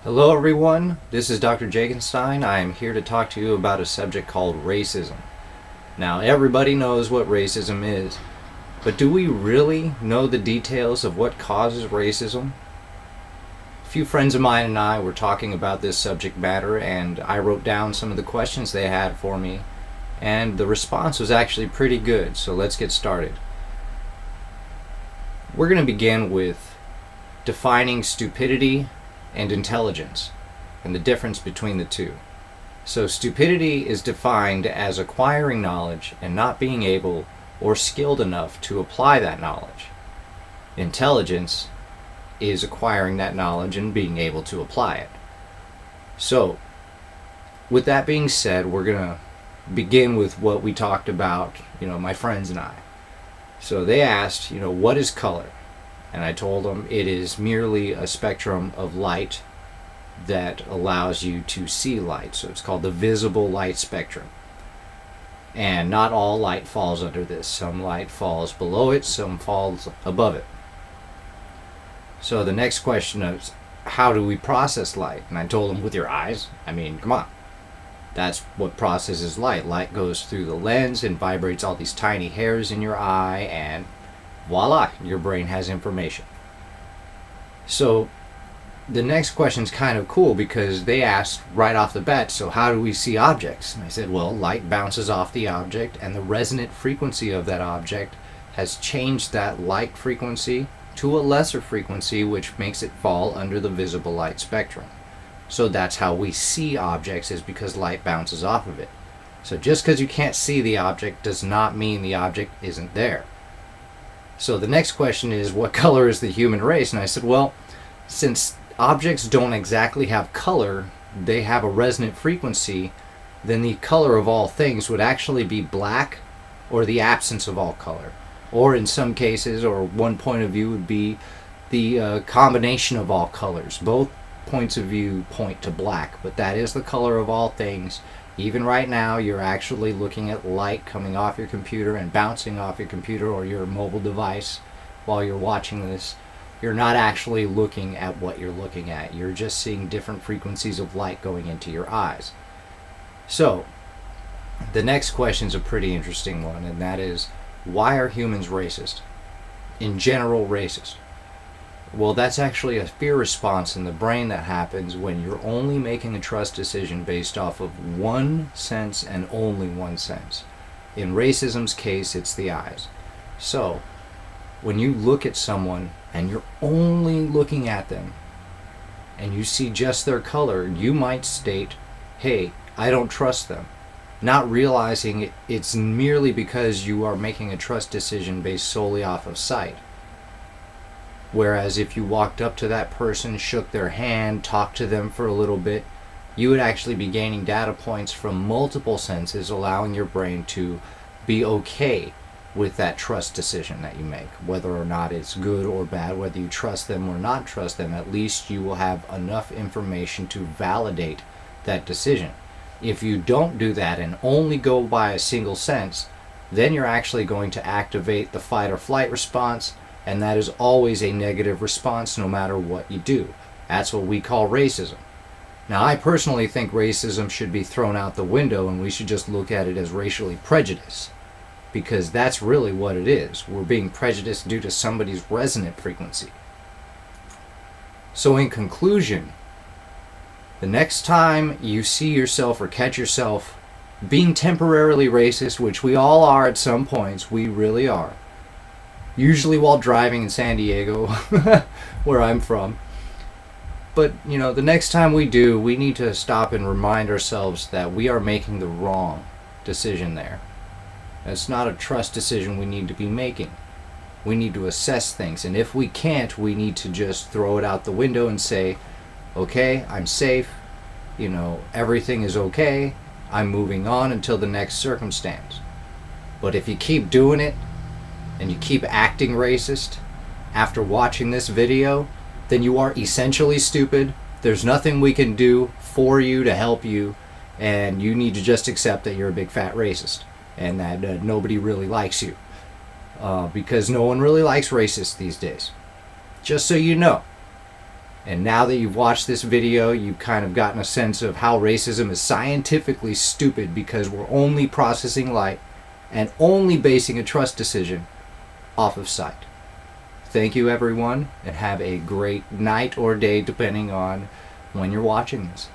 Hello everyone, this is Dr. Jagenstein. I am here to talk to you about a subject called racism. Now everybody knows what racism is, but do we really know the details of what causes racism? A few friends of mine and I were talking about this subject matter, and I wrote down some of the questions they had for me, and the response was actually pretty good, so let's get started. We're going to begin with defining stupidity and intelligence and the difference between the two. So stupidity is defined as acquiring knowledge and not being able or skilled enough to apply that knowledge. Intelligence is acquiring that knowledge and being able to apply it. So with that being said, we're going to begin with what we talked about, my friends and I. So they asked, what is color? And I told them it is merely a spectrum of light that allows you to see light. So it's called the visible light spectrum. And not all light falls under this. Some light falls below it, some falls above it. So the next question is, how do we process light? And I told them, with your eyes. I mean, come on. That's what processes light. Light goes through the lens and vibrates all these tiny hairs in your eye, and voila, your brain has information. So the next question is kind of cool because they asked right off the bat, so how do we see objects? And I said, well, light bounces off the object, and the resonant frequency of that object has changed that light frequency to a lesser frequency, which makes it fall under the visible light spectrum. So that's how we see objects, is because light bounces off of it. So just because you can't see the object does not mean the object isn't there. So the next question is, what color is the human race? And I said, well, since objects don't exactly have color, they have a resonant frequency, then the color of all things would actually be black or the absence of all color. Or in some cases, or one point of view would be the combination of all colors. Both points of view point to black, but that is the color of all things. Even right now, you're actually looking at light coming off your computer and bouncing off your computer or your mobile device while you're watching this. You're not actually looking at what you're looking at. You're just seeing different frequencies of light going into your eyes. So, the next question is a pretty interesting one, and that is, why are humans racist? In general, racist. Well, that's actually a fear response in the brain that happens when you're only making a trust decision based off of one sense and only one sense. In racism's case, it's the eyes. So, when you look at someone and you're only looking at them and you see just their color, you might state, hey, I don't trust them. Not realizing it's merely because you are making a trust decision based solely off of sight. Whereas if you walked up to that person, shook their hand, talked to them for a little bit, you would actually be gaining data points from multiple senses, allowing your brain to be okay with that trust decision that you make. Whether or not it's good or bad, whether you trust them or not trust them, at least you will have enough information to validate that decision. If you don't do that and only go by a single sense, then you're actually going to activate the fight or flight response, and that is always a negative response no matter what you do. That's what we call racism. Now, I personally think racism should be thrown out the window and we should just look at it as racially prejudiced, because that's really what it is. We're being prejudiced due to somebody's resonant frequency. So in conclusion, the next time you see yourself or catch yourself being temporarily racist, which we all are at some points, we really are, usually while driving in San Diego, where I'm from. But, the next time we do, we need to stop and remind ourselves that we are making the wrong decision there. It's not a trust decision we need to be making. We need to assess things, and if we can't, we need to just throw it out the window and say, okay, I'm safe, everything is okay, I'm moving on until the next circumstance. But if you keep doing it, and you keep acting racist after watching this video, then you are essentially stupid. There's nothing we can do for you to help you, and you need to just accept that you're a big fat racist and that nobody really likes you, because no one really likes racists these days. Just so you know. And now that you've watched this video, you've kind of gotten a sense of how racism is scientifically stupid, because we're only processing light and only basing a trust decision off of sight. Thank you, everyone, and have a great night or day depending on when you're watching this.